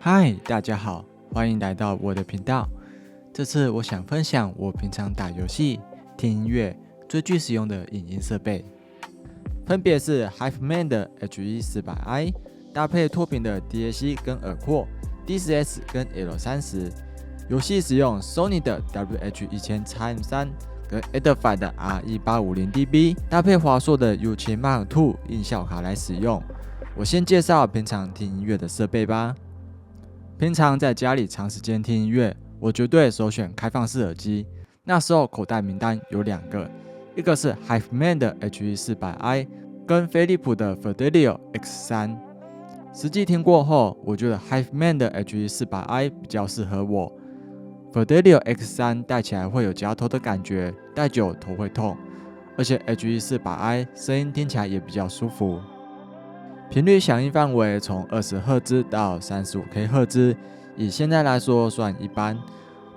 嗨，大家好，欢迎来到我的频道。这次我想分享我平常打游戏、听音乐最具使用的影音设备，分别是 HiFiMan 的 HE400i， 搭配拓品的 DAC 跟耳廓 D10S 跟 L30， 游戏使用 Sony 的 WH-1000X-M3 跟 Edifier 的 RE850DB， 搭配华硕的 U7 Mark II 音效卡来使用。我先介绍平常听音乐的设备吧。平常在家里长时间听音乐，我绝对首选开放式耳机。那时候口袋名单有2个，一个是 HiFiMan 的 HE400i 跟飞利浦的 Fidelio X3。实际听过后，我觉得 HiFiMan 的 HE400i 比较适合我。Fidelio X3 戴起来会有夹头的感觉，戴久头会痛，而且 HE400i 声音听起来也比较舒服。频率响应范围从20赫兹到35K 赫兹，以现在来说算一般。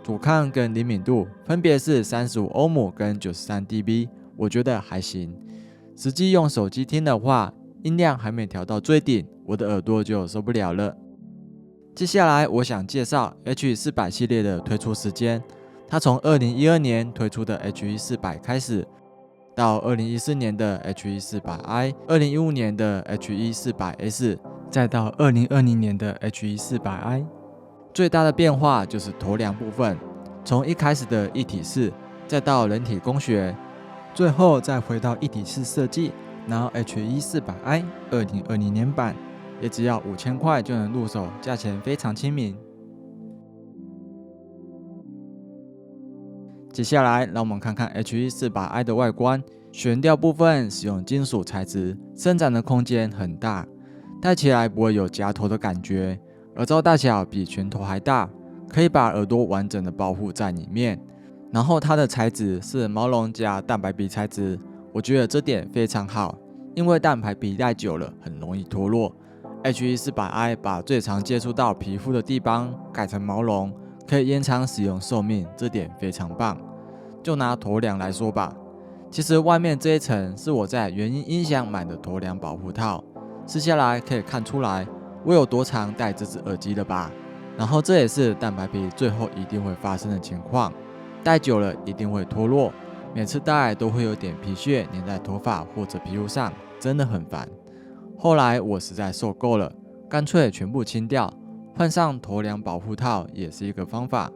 阻抗跟灵敏度分别是35欧姆跟93 dB， 我觉得还行。实际用手机听的话，音量还没调到最顶，我的耳朵就受不了了。接下来我想介绍 HE400 系列的推出时间，它从2012年推出的 HE400 开始，到2014年的 HE400i， 2015年的 HE400S， 再到2020年的 HE400i。 最大的变化就是头梁部分，从一开始的一体式，再到人体工学，最后再回到一体式设计。然后 HE400i 2020年版也只要5000块就能入手，价钱非常亲民。接下来让我们看看 HE400i 的外观。悬吊部分使用金属材质，伸展的空间很大，戴起来不会有夹头的感觉。耳罩大小比拳头还大，可以把耳朵完整的保护在里面。然后它的材质是毛绒加蛋白皮材质，我觉得这点非常好，因为蛋白皮戴久了很容易脱落。HE400i 把最常接触到皮肤的地方改成毛绒，可以延长使用寿命，这点非常棒。就拿头梁来说吧，其实外面这一层是我在原音音响买的头梁保护套，撕下来可以看出来我有多常戴这只耳机了吧。然后这也是蛋白皮最后一定会发生的情况，戴久了一定会脱落，每次戴都会有点皮屑粘在头发或者皮肤上，真的很烦。后来我实在受够了，干脆全部清掉，换上头梁保护套也是一个方法。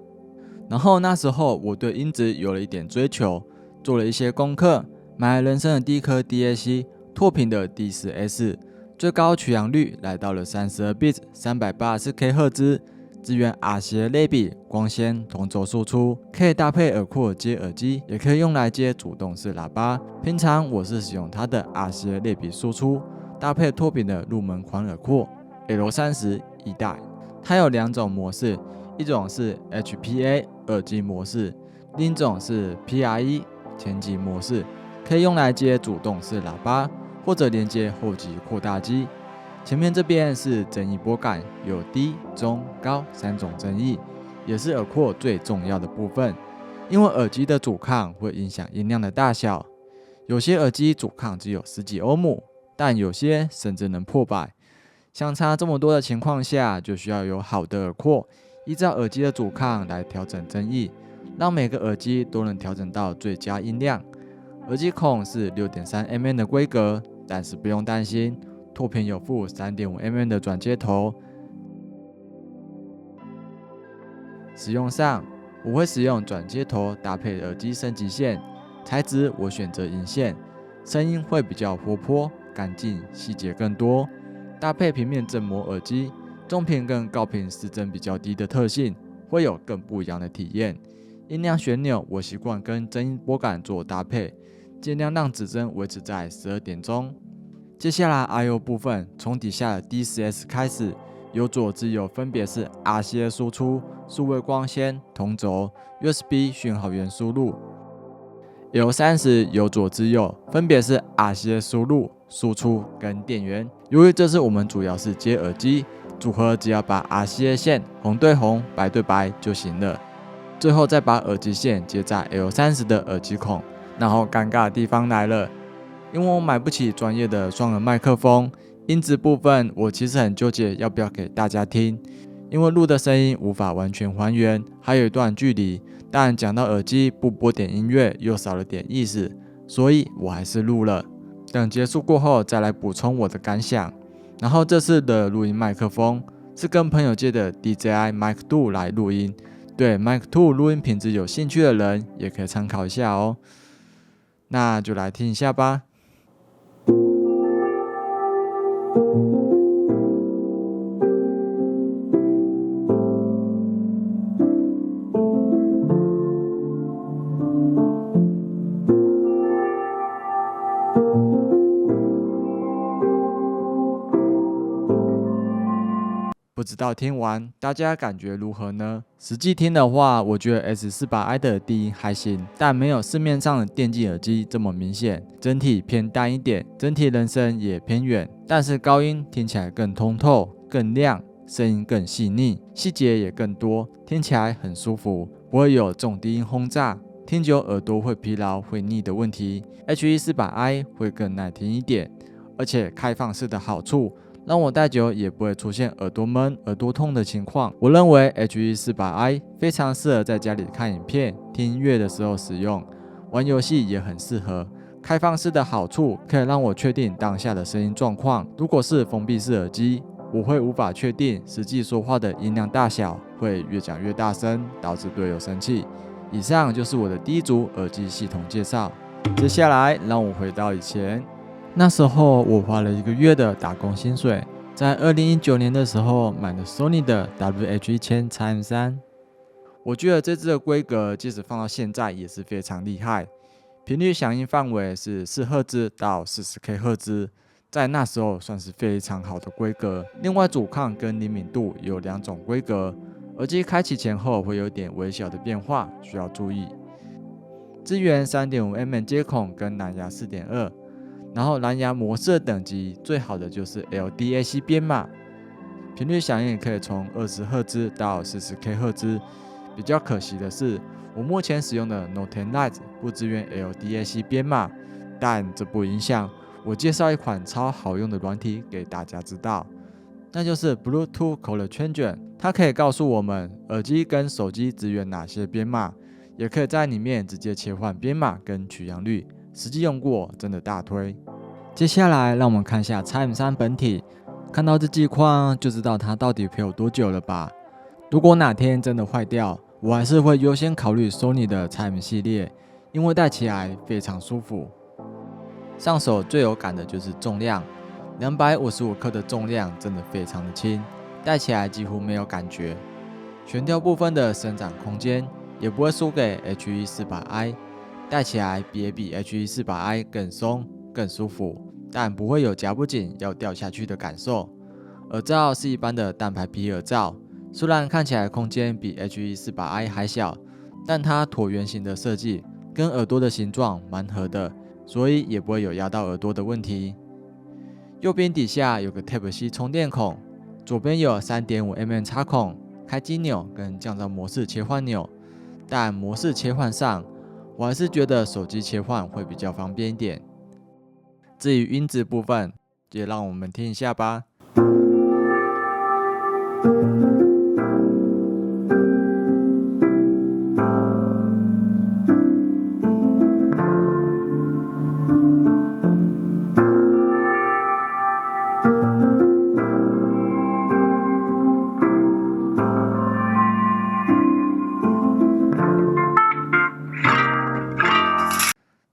然后那时候我对音质有了一点追求，做了一些功课，买了人生的第一颗 DAC 拓品的 D10S， 最高取样率来到了32 bits 384K 赫兹，支援 RCA 类比光纤同轴输出，可以搭配耳廓接耳机，也可以用来接主动式喇叭。平常我是使用它的 RCA 类比输出，搭配拓品的入门款耳廓 L30 一代。它有2种模式，一种是 HPA 耳机模式，另一种是 PRE 前级模式，可以用来接主动式喇叭或者连接后级扩大机。前面这边是增益拨杆，有低、中、高3种增益，也是耳廓最重要的部分，因为耳机的阻抗会影响音量的大小。有些耳机阻抗只有10几欧姆，但有些甚至能破百。相差这么多的情况下，就需要有好的耳廓，依照耳机的阻抗来调整增益，让每个耳机都能调整到最佳音量。耳机孔是 6.3mm 的规格，但是不用担心，拓品有附 3.5mm 的转接头。使用上，我会使用转接头搭配耳机升级线，材质我选择银线，声音会比较活泼、干净，细节更多。搭配平面振膜耳机，中频跟高频失真比较低的特性，会有更不一样的体验。音量旋钮我习惯跟增益拨杆做搭配，尽量让指针维持在12点钟。接下来 I/O 部分，从底下的 D10S 开始，由左至右分别是 RCA 输出、数位光纤、同轴、USB 讯号源输入。L30 由左至右分别是 RCA 输入、输出跟电源。由于这次我们主要是接耳机，组合只要把 RCA 线红对红、白对白就行了。最后再把耳机线接在 L30 的耳机孔。然后尴尬的地方来了，因为我买不起专业的双耳麦克风，音质部分我其实很纠结要不要给大家听，因为录的声音无法完全还原，还有一段距离，但讲到耳机不播点音乐又少了点意思，所以我还是录了。等结束过后再来补充我的感想。然后这次的录音麦克风是跟朋友借的 DJI Mic 2来录音，对 Mic 2录音品质有兴趣的人也可以参考一下哦。那就来听一下吧。不知道听完大家感觉如何呢？实际听的话，我觉得 S48i 的低音还行，但没有市面上的电竞耳机这么明显，整体偏淡一点，整体人声也偏远，但是高音听起来更通透、更亮，声音更细腻，细节也更多，听起来很舒服，不会有重低音轰炸，听久耳朵会疲劳、会腻的问题。H148i 会更耐听一点，而且开放式的好处，让我戴久也不会出现耳朵闷、耳朵痛的情况。我认为 H148i 非常适合在家里看影片、听音乐的时候使用，玩游戏也很适合。开放式的好处可以让我确定当下的声音状况。如果是封闭式耳机，我会无法确定实际说话的音量大小，会越讲越大声，导致队友生气。以上就是我的第一组耳机系统介绍。接下来让我回到以前。那时候我花了1个月的打工薪水，在2019年的时候买了 Sony 的 WH-1000XM3。我觉得这支的规格即使放到现在也是非常厉害，频率响应范围是4赫兹到40K 赫兹，在那时候算是非常好的规格。另外阻抗跟灵敏度有2种规格，耳机开启前后会有点微小的变化，需要注意。支援 3.5mm 接孔跟蓝牙 4.2。然后蓝牙模式的等级最好的就是 LDAC 编码，频率响应可以从20赫兹到40K 赫兹。比较可惜的是，我目前使用的 Note 10 Lite 不支援 LDAC 编码，但这不影响我介绍一款超好用的软体给大家知道，那就是 Bluetooth Color Changer。它可以告诉我们耳机跟手机支援哪些编码，也可以在里面直接切换编码跟取样率。实际用过，真的大推。接下来让我们看一下 XM3 本体，看到这机框就知道它到底陪我多久了吧。如果哪天真的坏掉，我还是会优先考虑 Sony 的 XM 系列，因为戴起来非常舒服。上手最有感的就是重量，255克的重量真的非常的轻，戴起来几乎没有感觉。悬吊部分的伸展空间也不会输给 H148i。戴起来也比 H148i 更松、更舒服，但不会有夹不紧要掉下去的感受。耳罩是一般的蛋白皮耳罩，虽然看起来空间比 H148i 还小，但它椭圆形的设计跟耳朵的形状蛮合的，所以也不会有压到耳朵的问题。右边底下有个 Type-C 充电孔，左边有 3.5mm 插孔、开机钮跟降噪模式切换钮，但模式切换上，我还是觉得手机切换会比较方便一点。至于音质部分，也让我们听一下吧。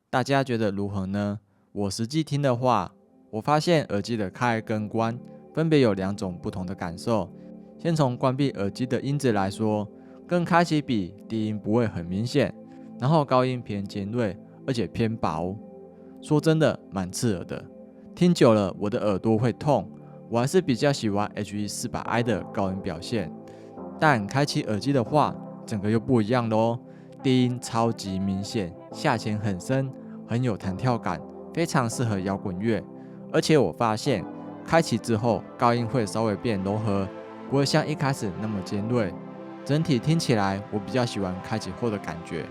大家觉得如何呢？我实际听的话，我发现耳机的开跟关分别有2种不同的感受。先从关闭耳机的音质来说，跟开启比，低音不会很明显，然后高音偏尖锐，而且偏薄。说真的，蛮刺耳的，听久了我的耳朵会痛。我还是比较喜欢 H148i 的高音表现，但开启耳机的话，整个又不一样咯。低音超级明显，下潜很深，很有弹跳感，非常适合摇滚乐。而且我发现开启之后，高音会稍微变柔和，不会像一开始那么尖锐。整体听起来，我比较喜欢开启后的感觉。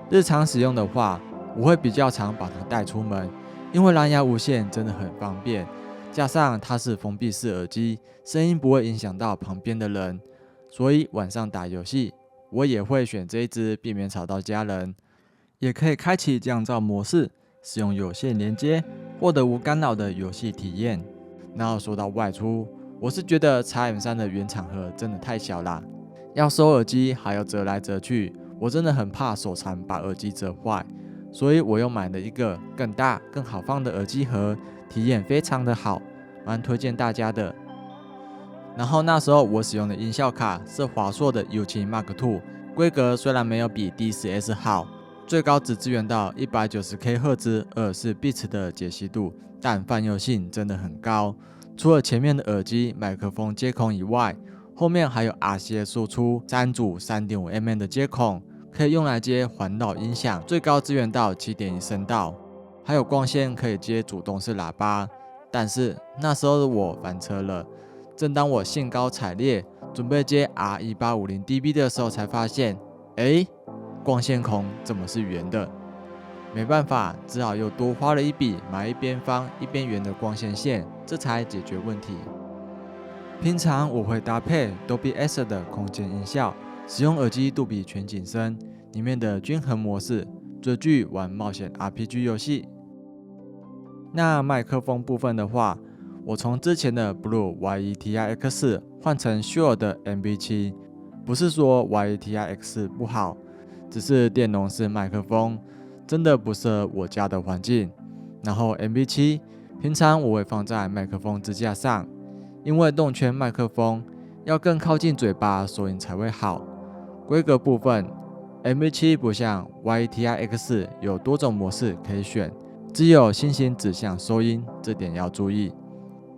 日常使用的话，我会比较常把它带出门，因为蓝牙无线真的很方便，加上它是封闭式耳机，声音不会影响到旁边的人。所以晚上打游戏，我也会选这一支，避免吵到家人。也可以开启降噪模式，使用有线连接，获得无干扰的游戏体验。然后说到外出，我是觉得 XM3 的原厂盒真的太小啦，要收耳机还要折来折去，我真的很怕手残把耳机折坏，所以我又买了一个更大更好放的耳机盒，体验非常的好，蛮推荐大家的。然后那时候我使用的音效卡是华硕的 U7 Mark II， 规格虽然没有比 D10S 好，最高只支援到 190K 赫兹24 bits 的解析度，但泛用性真的很高。除了前面的耳机、麦克风接孔以外，后面还有 RCA 输出3组 3.5mm 的接孔，可以用来接环绕音响，最高支援到 7.1 声道，还有光纤可以接主动式喇叭。但是那时候的我翻车了，正当我兴高采烈准备接 R1850DB 的时候，才发现，光线孔怎么是圆的？没办法，只好又多花了一笔买一边方一边圆的光线线，这才解决问题。平常我会搭配 Dolby Atmos 的空间音效，使用耳机杜比全景声里面的均衡模式，追剧玩冒险 RPG 游戏。那麦克风部分的话，我从之前的 Blue YE-TI-X 换成 Shure 的 MV7， 不是说 YE-TI-X 不好，只是电容式麦克风真的不适合我家的环境。然后 MV7 平常我会放在麦克风支架上，因为动圈麦克风要更靠近嘴巴，收音才会好。规格部分 MV7 不像 YE-TI-X 有多种模式可以选，只有星星指向收音，这点要注意。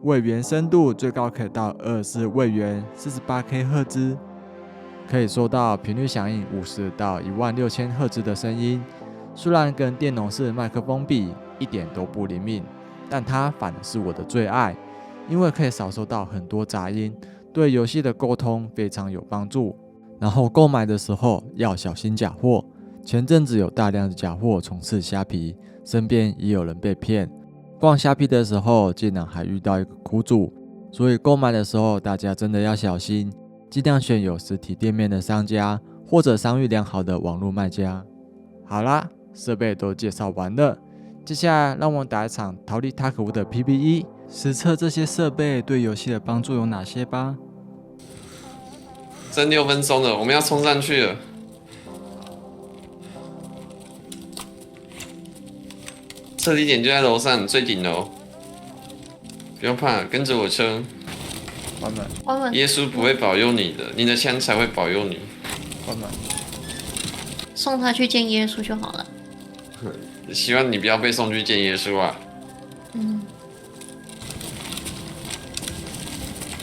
位元深度最高可以到24位元 48K 赫兹，可以收到频率响应50到16000赫兹的声音。虽然跟电容式麦克风比一点都不灵敏，但它反而是我的最爱，因为可以少收到很多杂音，对游戏的沟通非常有帮助。然后购买的时候要小心假货，前阵子有大量的假货充斥虾皮，身边也有人被骗。逛虾皮的时候竟然还遇到一个苦主，所以购买的时候大家真的要小心，尽量选有实体店面的商家或者商誉良好的网络卖家。好啦，设备都介绍完了，接下来让我们打一场逃离塔可夫的 PVE， 实测这些设备对游戏的帮助有哪些吧。剩6分钟了，我们要冲上去了。撤离点就在楼上最顶楼，不用怕，跟着我车。关门。耶稣不会保佑你的，你的枪才会保佑你。关门。送他去见耶稣就好了。希望你不要被送去见耶稣啊。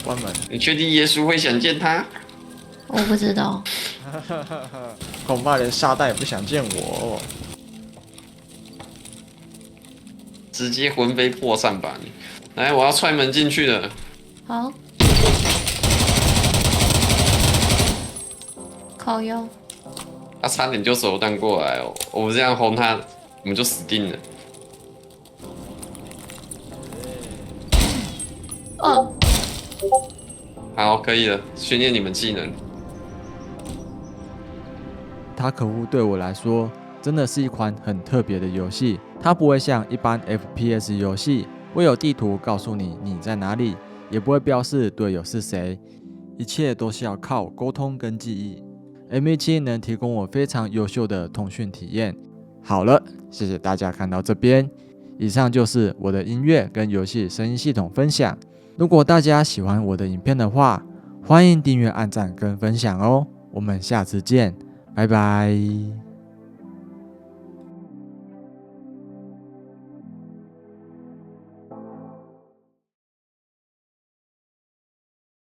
关门。你确定耶稣会想见他？我不知道。恐怕连撒旦也不想见我。直接魂飞魄散吧你！来，我要踹门进去了。好。靠腰。他差点就手弹过来哦，我们这样轰他，我们就死定了。好，可以了，训练你们技能。塔可夫对我来说真的是一款很特别的游戏，它不会像一般 FPS 游戏会有地图告诉你在哪里，也不会标示队友是谁，一切都是要靠沟通跟记忆。MV7 能提供我非常优秀的通讯体验。好了，谢谢大家看到这边，以上就是我的音乐跟游戏声音系统分享。如果大家喜欢我的影片的话，欢迎订阅、按赞跟分享哦。我们下次见，拜拜。